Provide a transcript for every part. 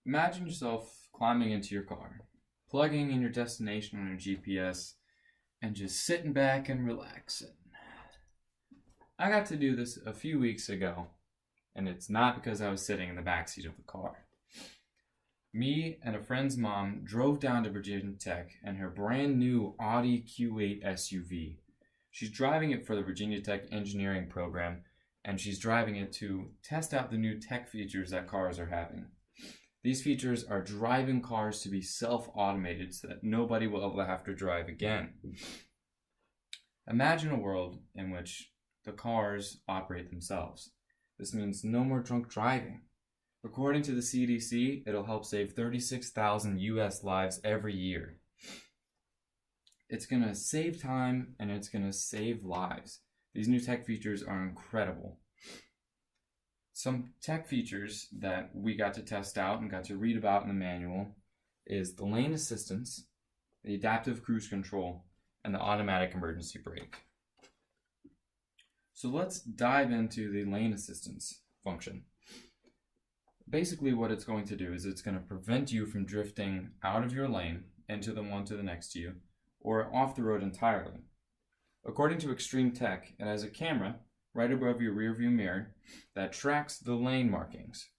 Imagine yourself climbing into your car, plugging in your destination on your GPS, and just sitting back and relaxing. I got to do this a few weeks ago, and it's not because I was sitting in the backseat of the car. Me and a friend's mom drove down to Virginia Tech in her brand new Audi Q8 SUV. She's driving it for the Virginia Tech engineering program, and she's driving it to test out the new tech features that cars are having. These features are driving cars to be self-automated so that nobody will ever have to drive again. Imagine a world in which the cars operate themselves. This means no more drunk driving. According to the CDC, it'll help save 36,000 US lives every year. It's going to save time and it's going to save lives. These new tech features are incredible. Some tech features that we got to test out and got to read about in the manual is the lane assistance, the adaptive cruise control, and the automatic emergency brake. So let's dive into the lane assistance function. Basically what it's going to do is it's going to prevent you from drifting out of your lane into the one to the next to you or off the road entirely. According to Extreme Tech, it has a camera right above your rearview mirror that tracks the lane markings.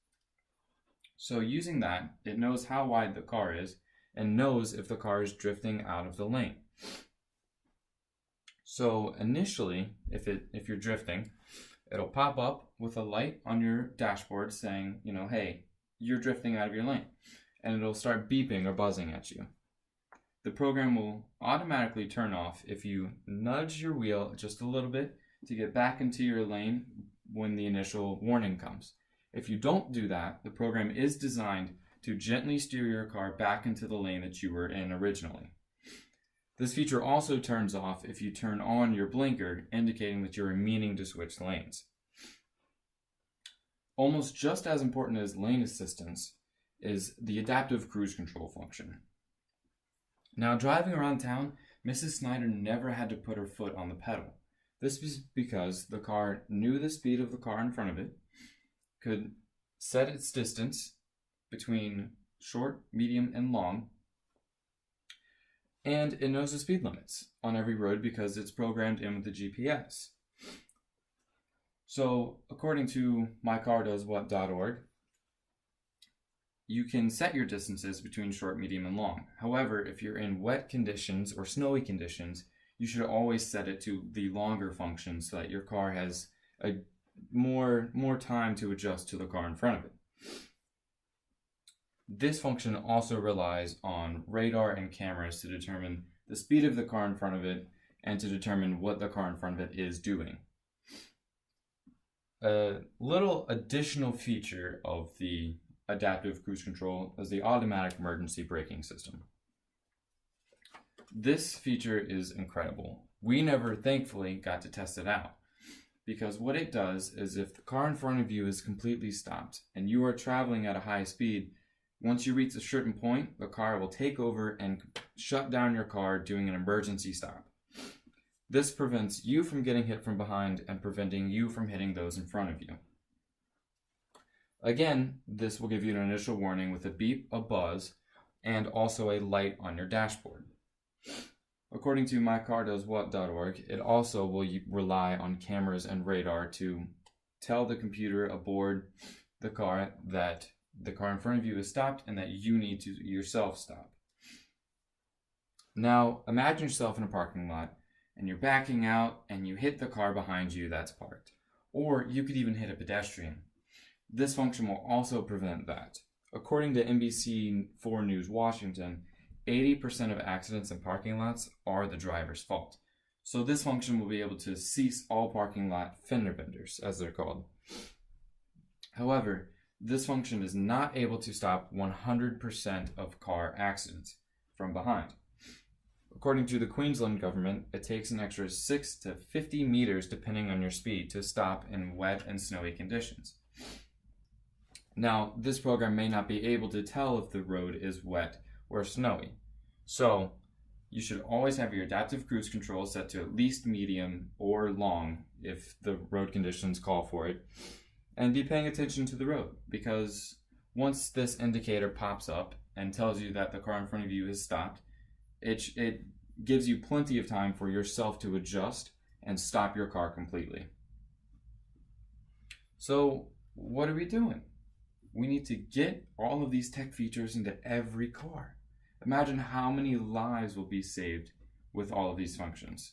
So using that, it knows how wide the car is and knows if the car is drifting out of the lane. So initially, if you're drifting, it'll pop up with a light on your dashboard saying, hey, you're drifting out of your lane. And it'll start beeping or buzzing at you. The program will automatically turn off if you nudge your wheel just a little bit to get back into your lane when the initial warning comes. If you don't do that, the program is designed to gently steer your car back into the lane that you were in originally. This feature also turns off if you turn on your blinker, indicating that you're meaning to switch lanes. Almost just as important as lane assistance is the adaptive cruise control function. Now, driving around town, Mrs. Snyder never had to put her foot on the pedal. This is because the car knew the speed of the car in front of it, could set its distance between short, medium, and long, and it knows the speed limits on every road because it's programmed in with the GPS. So, according to mycardoeswhat.org, you can set your distances between short, medium, and long. However, if you're in wet conditions or snowy conditions, you should always set it to the longer function so that your car has more time to adjust to the car in front of it. This function also relies on radar and cameras to determine the speed of the car in front of it and to determine what the car in front of it is doing. A little additional feature of the adaptive cruise control is the automatic emergency braking system. This feature is incredible. We never, thankfully, got to test it out because what it does is if the car in front of you is completely stopped and you are traveling at a high speed, once you reach a certain point, the car will take over and shut down your car, doing an emergency stop. This prevents you from getting hit from behind and preventing you from hitting those in front of you. Again, this will give you an initial warning with a beep, a buzz, and also a light on your dashboard. According to mycardoeswhat.org, it also will rely on cameras and radar to tell the computer aboard the car that the car in front of you is stopped and that you need to yourself stop. Now, imagine yourself in a parking lot and you're backing out and you hit the car behind you that's parked. Or you could even hit a pedestrian. This function will also prevent that. According to NBC4 News Washington, 80% of accidents in parking lots are the driver's fault. So this function will be able to cease all parking lot fender benders, as they're called. However, this function is not able to stop 100% of car accidents from behind. According to the Queensland government, it takes an extra 6 to 50 meters depending on your speed to stop in wet and snowy conditions. Now, this program may not be able to tell if the road is wet or snowy. So, you should always have your adaptive cruise control set to at least medium or long if the road conditions call for it. And be paying attention to the road because Once this indicator pops up and tells you that the car in front of you is stopped, it gives you plenty of time for yourself to adjust and stop your car completely. So what are we doing? We need to get all of these tech features into every car. Imagine how many lives will be saved with all of these functions.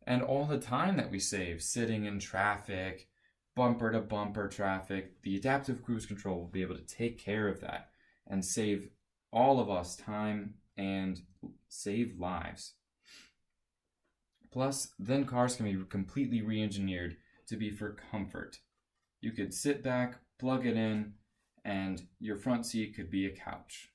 And all the time that we save sitting in traffic, bumper to bumper traffic, the adaptive cruise control will be able to take care of that and save all of us time and save lives. Plus, then cars can be completely re-engineered to be for comfort. You could sit back, plug it in, and your front seat could be a couch.